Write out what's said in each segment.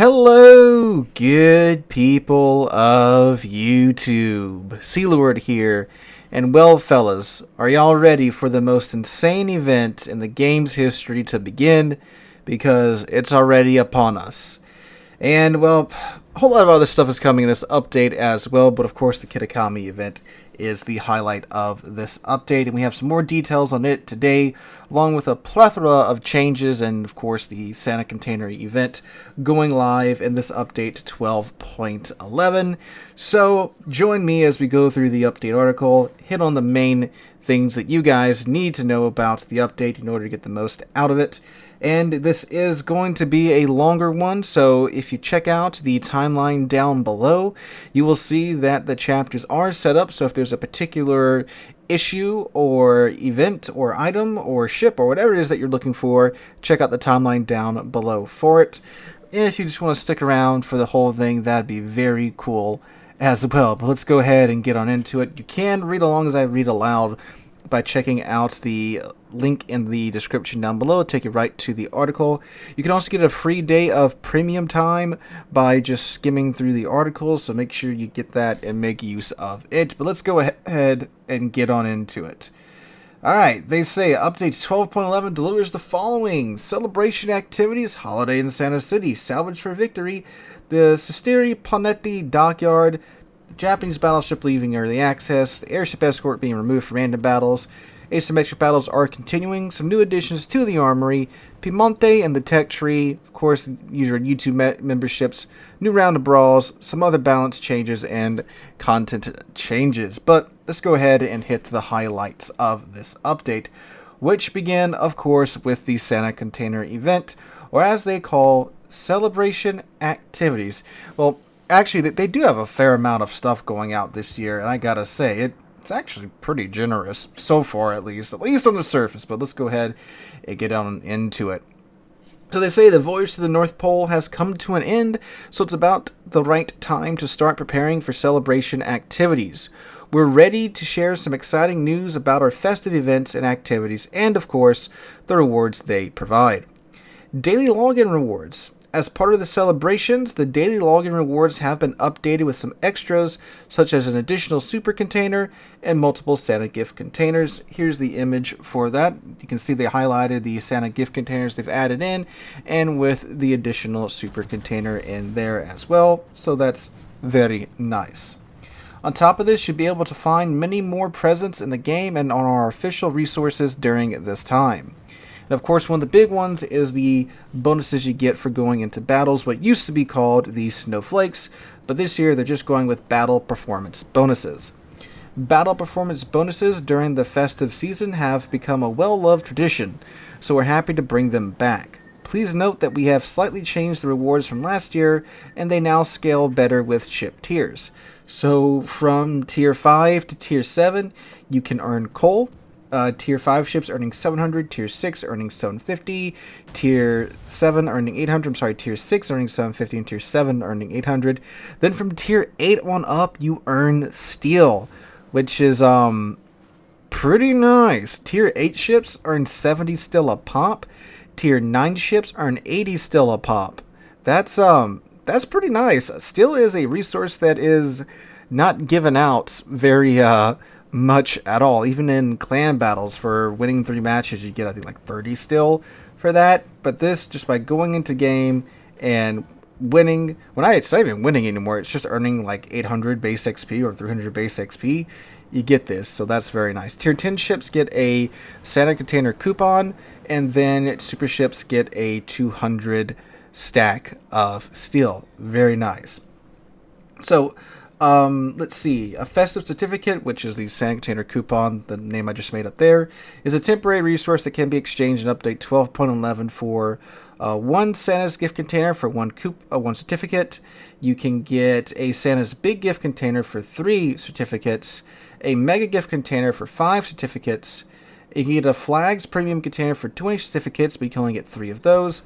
Hello, good people of YouTube. Sealord here, and well, fellas, are y'all ready for the most insane event in the game's history to begin? Because it's already upon us. And, well, a whole lot of other stuff is coming in this update as well, but of course the Kitakami event is the highlight of this update, and we have some more details on it today, along with a plethora of changes and, of course, the Santa Container event going live in this update 12.11. So join me as we go through the update article, hit on the main things that you guys need to know about the update in order to get the most out of it. And this is going to be a longer one, so if you check out the timeline down below, you will see that the chapters are set up, so if there's a particular issue or event or item or ship or whatever it is that you're looking for, check out the timeline down below for it. And if you just want to stick around for the whole thing, that'd be very cool as well. But let's go ahead and get on into it. You can read along as I read aloud by checking out the link in the description down below. It'll take you right to the article. You can also get a free day of premium time by just skimming through the article, so make sure you get that and make use of it. But let's go ahead and get on into it. Alright, they say update 12.11 delivers the following: celebration activities, holiday in Santa City, salvage for victory, the Panetti Dockyard, Japanese battleship leaving early access, the airship escort being removed from random battles, asymmetric battles are continuing, some new additions to the armory, Piemonte and the tech tree, of course, user YouTube memberships, new round of brawls, some other balance changes, and content changes. But let's go ahead and hit the highlights of this update, which begin, of course, with the Santa Container event, or as they call, celebration activities. Well, actually, they do have a fair amount of stuff going out this year, and I gotta say, it's actually pretty generous, so far at least on the surface, but let's go ahead and get on into it. So they say the voyage to the North Pole has come to an end, so it's about the right time to start preparing for celebration activities. We're ready to share some exciting news about our festive events and activities, and of course, the rewards they provide. Daily login rewards. As part of the celebrations, the daily login rewards have been updated with some extras, such as an additional super container and multiple Santa gift containers. Here's the image for that. You can see they highlighted the Santa gift containers they've added in, and with the additional super container in there as well. So that's very nice. On top of this, you'll be able to find many more presents in the game and on our official resources during this time. And of course, one of the big ones is the bonuses you get for going into battles, what used to be called the snowflakes, but this year they're just going with battle performance bonuses. Battle performance bonuses during the festive season have become a well-loved tradition, so we're happy to bring them back. Please note that we have slightly changed the rewards from last year, and they now scale better with ship tiers. So from tier 5 to tier 7, you can earn coal. Tier 5 ships earning 700, Tier 6 earning 750, Tier 7 earning 800, Tier 6 earning 750, and Tier 7 earning 800. Then from Tier 8 on up, you earn steel, which is pretty nice. Tier 8 ships earn 70 steel a pop. Tier 9 ships earn 80 steel a pop. That's pretty nice. Steel is a resource that is not given out very much at all. Even in clan battles, for winning 3 matches, you get, I think, like 30 still for that. But this, just by going into game and winning, it's not even winning anymore, it's just earning like 800 base XP or 300 base XP, you get this, so that's very nice. Tier 10 ships get a Santa Container coupon, and then super ships get a 200 stack of steel. Very nice. So let's see. A festive certificate, which is the Santa Container coupon, the name I just made up there, is a temporary resource that can be exchanged in update 12.11 for one Santa's gift container for one certificate. You can get a Santa's big gift container for 3 certificates, a mega gift container for 5 certificates. You can get a flags premium container for 20 certificates, but you can only get 3 of those.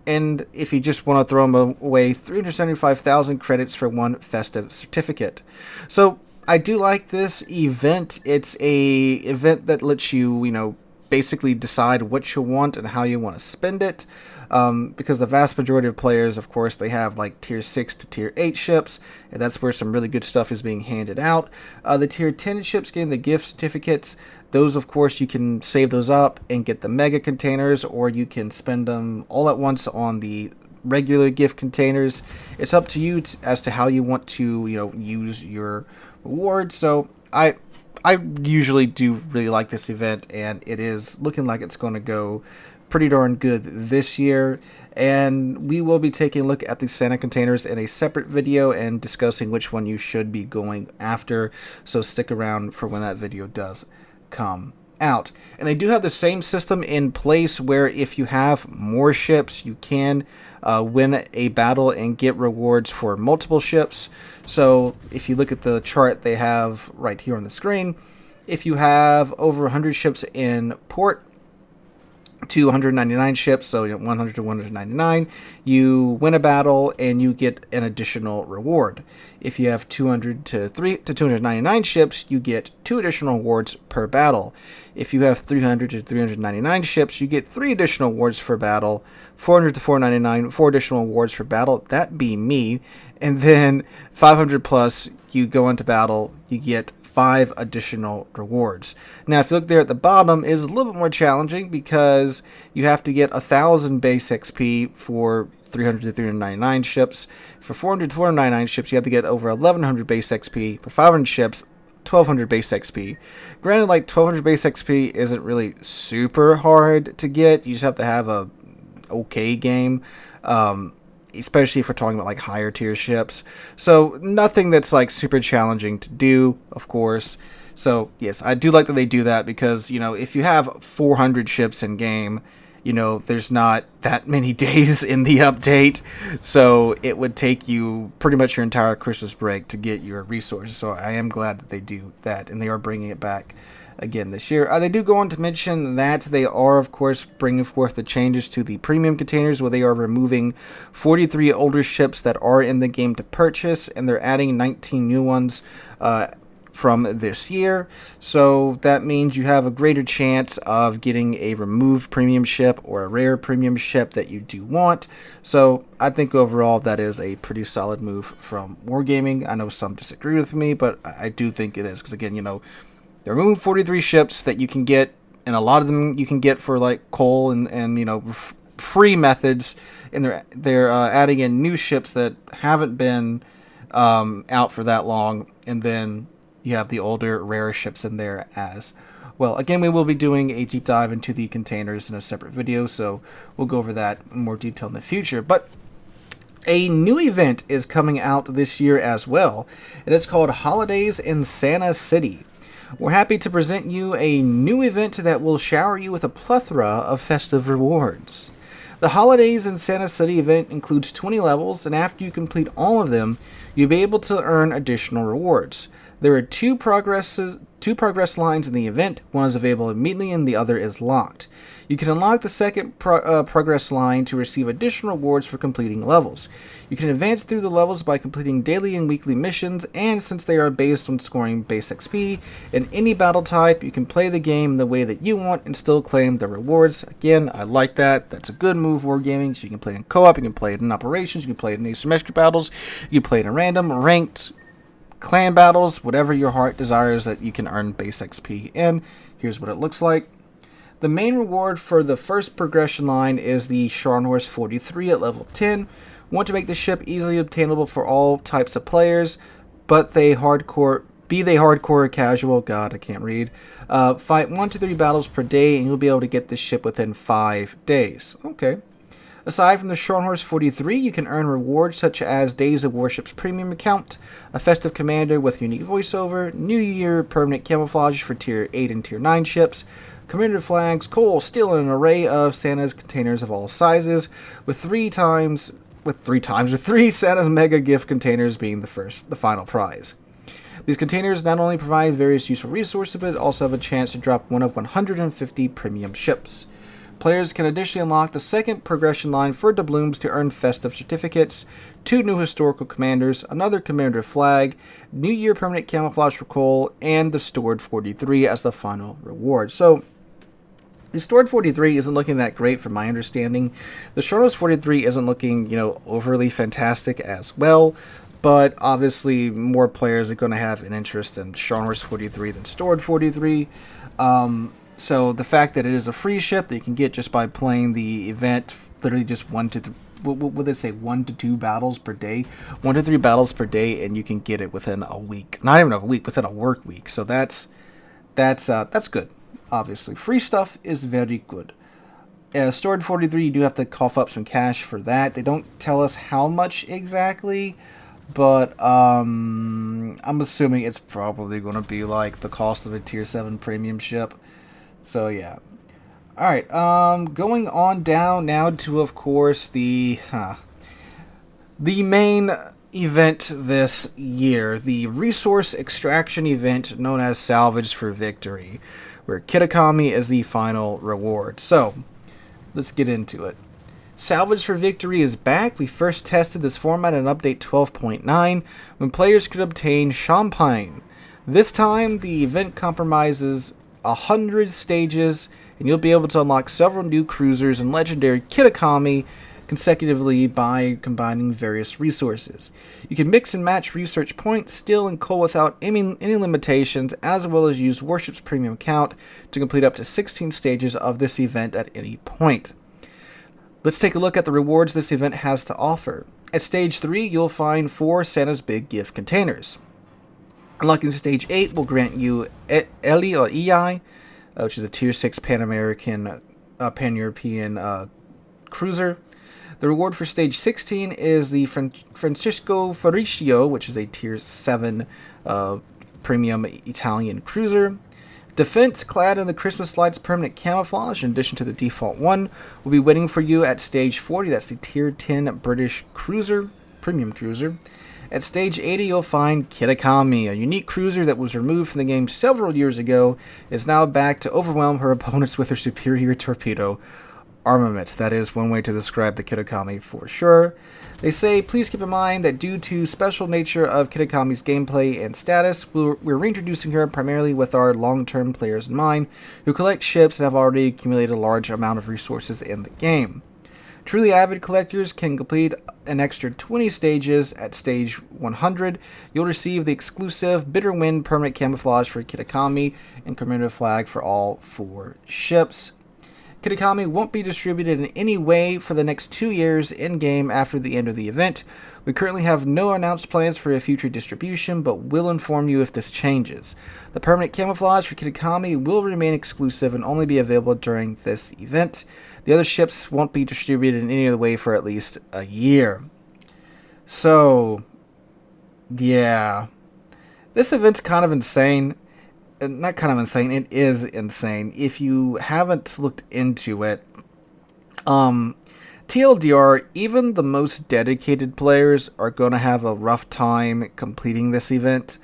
And if you just want to throw them away, 375,000 credits for 1 festive certificate. So I do like this event. It's a event that lets you, basically decide what you want and how you want to spend it. because the vast majority of players, of course, they have like tier 6 to tier 8 ships, and that's where some really good stuff is being handed out. The tier 10 ships getting the gift certificates, those, of course, you can save those up and get the mega containers, or you can spend them all at once on the regular gift containers. It's up to you as to how you want to, use your rewards. So I usually do really like this event, and it is looking like it's going to go pretty darn good this year. And we will be taking a look at the Santa containers in a separate video and discussing which one you should be going after. So stick around for when that video does come out. And they do have the same system in place where if you have more ships, you can win a battle and get rewards for multiple ships. So if you look at the chart they have right here on the screen, if you have over 100 ships in port to 199 ships, so 100 to 199, you win a battle and you get an additional reward. If you have 200 to 299 ships, you get 2 additional rewards per battle. If you have 300 to 399 ships, you get 3 additional rewards per battle. 400 to 499, 4 additional rewards per battle. That be me. And then 500 plus, you go into battle, you get 5 additional rewards. Now, if you look there at the bottom, it is a little bit more challenging because you have to get 1,000 base XP for 300 to 399 ships. For 400 to 499 ships, you have to get over 1,100 base XP. For 500 ships, 1,200 base XP. Granted, like 1,200 base XP isn't really super hard to get. You just have to have a okay game. Especially if we're talking about like higher tier ships. So nothing that's like super challenging to do, of course. So yes, I do like that they do that because, if you have 400 ships in game, there's not that many days in the update. So it would take you pretty much your entire Christmas break to get your resources. So I am glad that they do that, and they are bringing it back again this year. They do go on to mention that they are, of course, bringing forth the changes to the premium containers, where they are removing 43 older ships that are in the game to purchase, and they're adding 19 new ones from this year. So that means you have a greater chance of getting a removed premium ship or a rare premium ship that you do want. So I think overall that is a pretty solid move from Wargaming. I know some disagree with me, but I do think it is, because again, they're removing 43 ships that you can get, and a lot of them you can get for like coal and free methods, and they're adding in new ships that haven't been out for that long, and then you have the older, rare ships in there as well. Again, we will be doing a deep dive into the containers in a separate video, so we'll go over that in more detail in the future. But a new event is coming out this year as well, and it's called Holidays in Santa City. We're happy to present you a new event that will shower you with a plethora of festive rewards. The Holidays in Santa City event includes 20 levels, and after you complete all of them, you'll be able to earn additional rewards. There are two progress lines in the event. One is available immediately and the other is locked. You can unlock the second progress line to receive additional rewards for completing levels. You can advance through the levels by completing daily and weekly missions, and since they are based on scoring base XP in any battle type, you can play the game the way that you want and still claim the rewards. Again, I like that. That's a good move, Wargaming. So you can play it in co-op, you can play it in operations, you can play it in asymmetric battles, you can play it in random, ranked, clan battles, whatever your heart desires that you can earn base XP in. Here's what it looks like. The main reward for the first progression line is the Scharnhorst 43 at level 10. Want to make the ship easily obtainable for all types of players, but be they hardcore or casual, God, I can't read. Fight 1 to 3 battles per day, and you'll be able to get this ship within 5 days. Okay. Aside from the Scharnhorst 43, you can earn rewards such as Days of Warships Premium account, a festive commander with unique voiceover, New Year permanent camouflage for Tier 8 and Tier 9 ships, commemorative flags, coal, steel, and an array of Santa's containers of all sizes, with three Santa's mega gift containers being the final prize. These containers not only provide various useful resources, but also have a chance to drop one of 150 premium ships. Players can additionally unlock the second progression line for doubloons to earn festive certificates, 2 new historical commanders, another commemorative flag, New Year permanent camouflage for coal, and the stored 43 as the final reward. So The Stored 43 isn't looking that great from my understanding. The Chronos 43 isn't looking, overly fantastic as well. But obviously, more players are going to have an interest in Chronos 43 than Stored 43. So the fact that it is a free ship that you can get just by playing the event, literally just 1 to 3, what would they say, 1 to 2 battles per day, 1 to 3 battles per day, and you can get it within a week, not even a week, within a work week. So that's good. Obviously, free stuff is very good. Stored 43, you do have to cough up some cash for that. They don't tell us how much exactly, but I'm assuming it's probably going to be like the cost of a Tier 7 premium ship. So yeah. Alright, going on down now to, of course, the main event this year, the resource extraction event known as Salvage for Victory, where Kitakami is the final reward. So, let's get into it. Salvage for Victory is back. We first tested this format in Update 12.9 when players could obtain Champagne. This time, the event compromises 100 stages, and you'll be able to unlock several new cruisers and legendary Kitakami consecutively by combining various resources. You can mix and match research points, steel, and coal without any limitations, as well as use Warships premium account to complete up to 16 stages of this event at any point. Let's take a look at the rewards this event has to offer. At Stage 3, you'll find 4 Santa's Big Gift containers. Unlocking Stage 8 will grant you ELI or EI, which is a Tier 6 Pan-American, Pan-European cruiser. The reward for Stage 16 is the Francisco Faricio, which is a Tier 7 premium Italian cruiser. Defense, clad in the Christmas Lights permanent camouflage, in addition to the default one, will be waiting for you at Stage 40. That's the Tier 10 British cruiser, premium cruiser. At Stage 80, you'll find Kitakami, a unique cruiser that was removed from the game several years ago, is now back to overwhelm her opponents with her superior torpedo armament. That is one way to describe the Kitakami for sure. They say, please keep in mind that due to special nature of Kitakami's gameplay and status, we're reintroducing her primarily with our long-term players in mind, who collect ships and have already accumulated a large amount of resources in the game. Truly avid collectors can complete an extra 20 stages. At Stage 100. You'll receive the exclusive Bitter Wind permanent camouflage for Kitakami and commemorative flag for all 4 ships. Kitakami won't be distributed in any way for the next 2 years in-game after the end of the event. We currently have no announced plans for a future distribution, but will inform you if this changes. The permanent camouflage for Kitakami will remain exclusive and only be available during this event. The other ships won't be distributed in any other way for at least a year. So, yeah. This event's kind of insane. Not kind of insane, it is insane. If you haven't looked into it, TLDR, even the most dedicated players are going to have a rough time completing this event,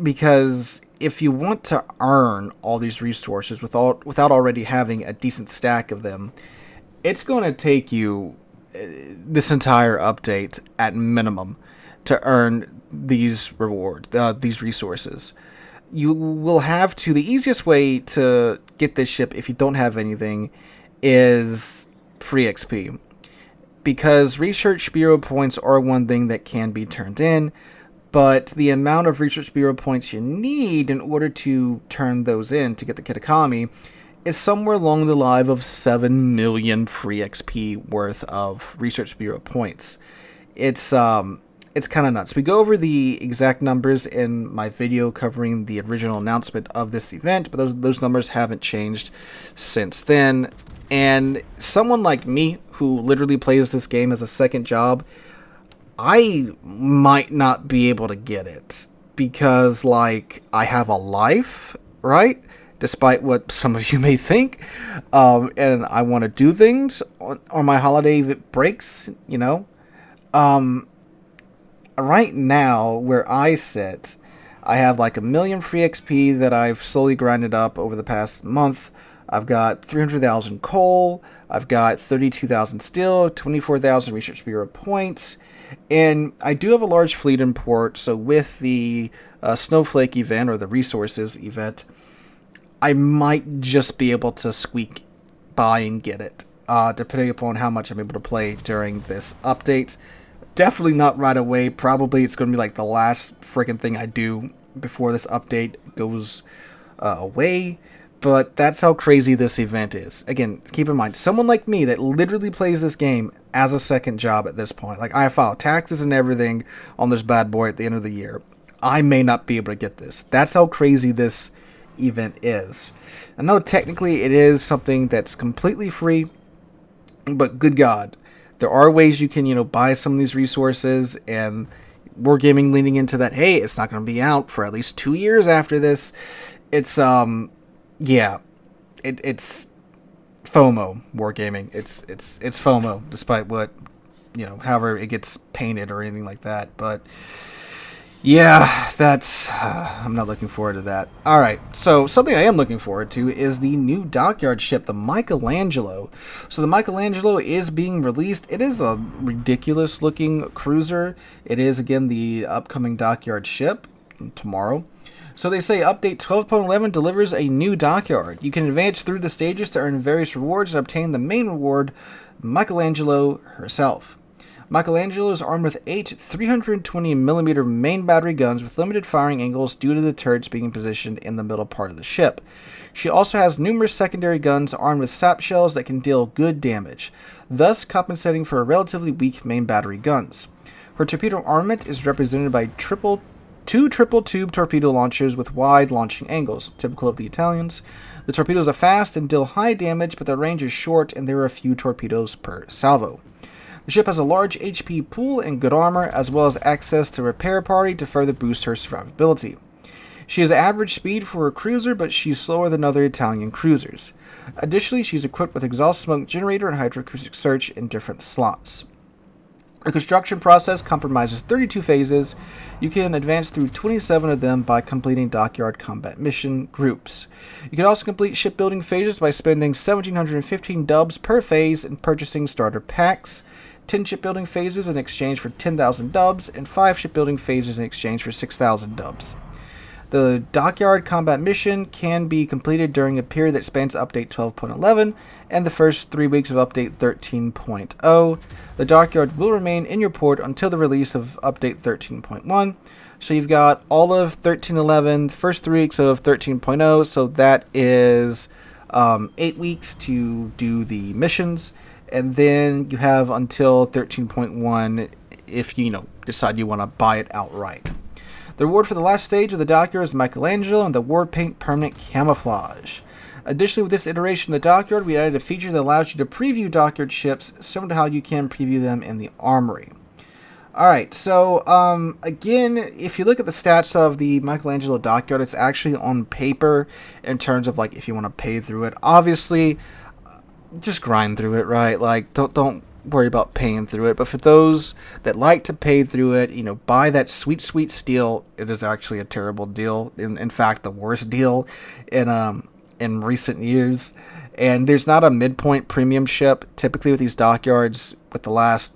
because if you want to earn all these resources without already having a decent stack of them, it's going to take you this entire update at minimum to earn these rewards, these resources. You will have to, the easiest way to get this ship if you don't have anything is free XP. Because Research Bureau points are one thing that can be turned in, but the amount of Research Bureau points you need in order to turn those in to get the Kitakami is somewhere along the line of 7 million free XP worth of Research Bureau points. It's kind of nuts. We go over the exact numbers in my video covering the original announcement of this event, but those numbers haven't changed since then. And someone like me, who literally plays this game as a second job, I might not be able to get it. Because, like, I have a life, right? Despite what some of you may think. And I want to do things on my holiday breaks, you know. Right now, where I sit, I have like 1 million free XP that I've slowly grinded up over the past month. I've got 300,000 coal, I've got 32,000 steel, 24,000 Research Bureau points, and I do have a large fleet in port, so with the Snowflake event, or the Resources event, I might just be able to squeak by and get it, depending upon how much I'm able to play during this update. Definitely not right away. Probably it's going to be like the last freaking thing I do before this update goes away. But that's how crazy this event is. Again, keep in mind, someone like me that literally plays this game as a second job at this point. Like, I file taxes and everything on this bad boy at the end of the year. I may not be able to get this. That's how crazy this event is. I know technically it is something that's completely free, but good God, there are ways you can, buy some of these resources, and Wargaming leaning into that, hey, it's not going to be out for at least 2 years after this. It's, yeah, it's FOMO, Wargaming. It's FOMO, despite what, however it gets painted or anything like that. But yeah, that's, I'm not looking forward to that. All right, so something I am looking forward to is the new Dockyard ship, the Michelangelo. So the Michelangelo is being released. It is a ridiculous looking cruiser. It is, again, the upcoming Dockyard ship tomorrow. So they say update 12.11 delivers a new Dockyard. You can advance through the stages to earn various rewards and obtain the main reward, Michelangelo herself. Michelangelo is armed with 8 320mm main battery guns with limited firing angles due to the turrets being positioned in the middle part of the ship. She also has numerous secondary guns armed with sap shells that can deal good damage, thus compensating for relatively weak main battery guns. Her torpedo armament is represented by two triple tube torpedo launchers with wide launching angles, typical of the Italians. The torpedoes are fast and deal high damage, but the range is short and there are a few torpedoes per salvo. The ship has a large HP pool and good armor, as well as access to repair party to further boost her survivability. She has average speed for a cruiser, but she's slower than other Italian cruisers. Additionally, she's equipped with exhaust smoke generator and hydroacoustic search in different slots. The construction process comprises 32 phases. You can advance through 27 of them by completing Dockyard combat mission groups. You can also complete shipbuilding phases by spending 1,715 dubs per phase and purchasing starter packs, 10 shipbuilding phases in exchange for 10,000 dubs, and 5 shipbuilding phases in exchange for 6,000 dubs. The Dockyard combat mission can be completed during a period that spans update 12.11 and the first 3 weeks of update 13.0. The Dockyard will remain in your port until the release of update 13.1. So you've got all of 13.11, first 3 weeks of 13.0, so that is 8 weeks to do the missions. And then you have until 13.1 if you decide you want to buy it outright. The reward for the last stage of the Dockyard is Michelangelo and the War Paint Permanent Camouflage. Additionally, with this iteration of the Dockyard, we added a feature that allows you to preview Dockyard ships, similar to how you can preview them in the Armory. Alright, so again, if you look at the stats of the Michelangelo Dockyard, it's actually on paper in terms of if you want to pay through it. Obviously, just grind through it, right? Don't worry about paying through it. But for those that like to pay through it, buy that sweet, sweet steal. It is actually a terrible deal. In fact, the worst deal in recent years. And there's not a midpoint premium ship. Typically with these dockyards, with the last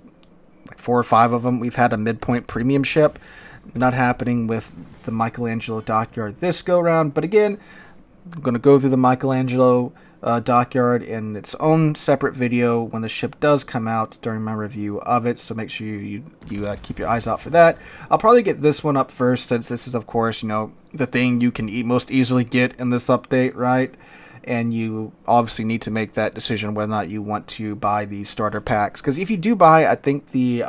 4 or 5 of them, we've had a midpoint premium ship. Not happening with the Michelangelo Dockyard this go round. But again, I'm going to go through the Michelangelo Dockyard in its own separate video when the ship does come out during my review of it, so make sure you keep your eyes out for that. I'll probably get this one up first, since this is, of course, the thing you can most easily get in this update, right? And you obviously need to make that decision whether or not you want to buy the starter packs, because if you do buy, I think the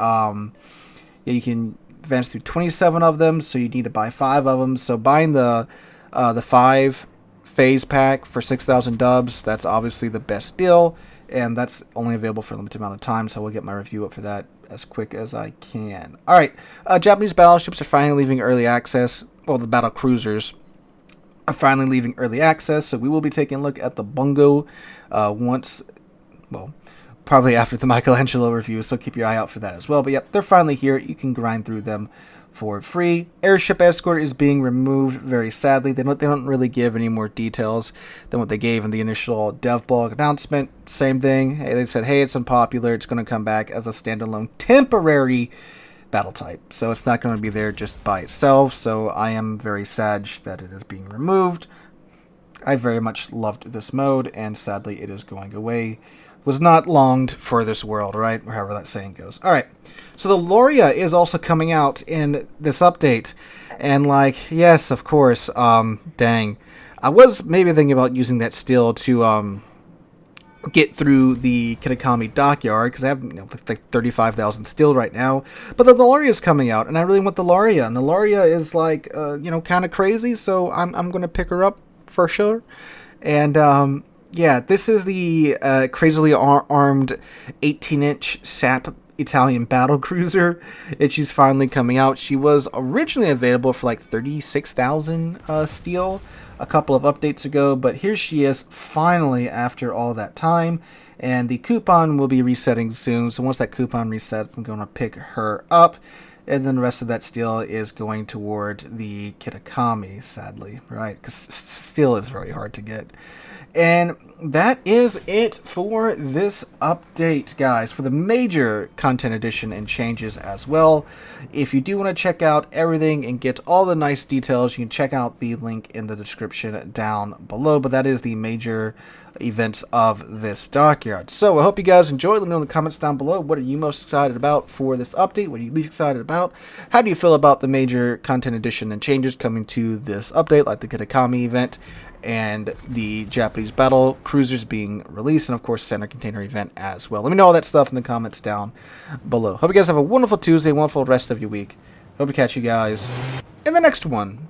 you can advance through 27 of them, so you need to buy 5 of them. So buying the 5 phase pack for 6,000 dubs, that's obviously the best deal, and that's only available for a limited amount of time, so we'll get my review up for that as quick as I can. Alright, Japanese battleships are finally leaving early access. Well, the battle cruisers are finally leaving early access, so we will be taking a look at the Bungo probably after the Michelangelo review, so keep your eye out for that as well. But yep, they're finally here. You can grind through them for free. Airship Escort is being removed, very sadly. They don't really give any more details than what they gave in the initial dev blog announcement. Same thing. Hey, they said, hey, it's unpopular. It's going to come back as a standalone temporary battle type. So it's not going to be there just by itself. So I am very sad that it is being removed. I very much loved this mode, and sadly it is going away. Was not longed for this world, right? Or however that saying goes. Alright, so the R.Lauria is also coming out in this update. And like, yes, of course, dang. I was maybe thinking about using that steel to get through the Kitakami Dockyard, because I have like 35,000 steel right now. But the R.Lauria is coming out, and I really want the R.Lauria. And the R.Lauria is like, kind of crazy, so I'm going to pick her up for sure. And yeah, this is the crazily armed 18-inch SAP Italian battle cruiser, and she's finally coming out. She was originally available for like 36,000 steel a couple of updates ago, but here she is finally after all that time, and the coupon will be resetting soon. So once that coupon resets, I'm going to pick her up, and then the rest of that steel is going toward the Kitakami, sadly, right? Because steel is very hard to get. And that is it for this update, guys, for the major content addition and changes as well. If you do want to check out everything and get all the nice details, you can check out the link in the description down below. But that is the major events of this dockyard. So I hope you guys enjoyed. Let me know in the comments down below. What are you most excited about for this update? What are you least excited about? How do you feel about the major content addition and changes coming to this update, like the Kitakami event and the Japanese battle cruisers being released, and of course center container event as well? Let me know all that stuff in the comments down below. Hope you guys have a wonderful Tuesday, wonderful rest of your week. Hope to catch you guys in the next one.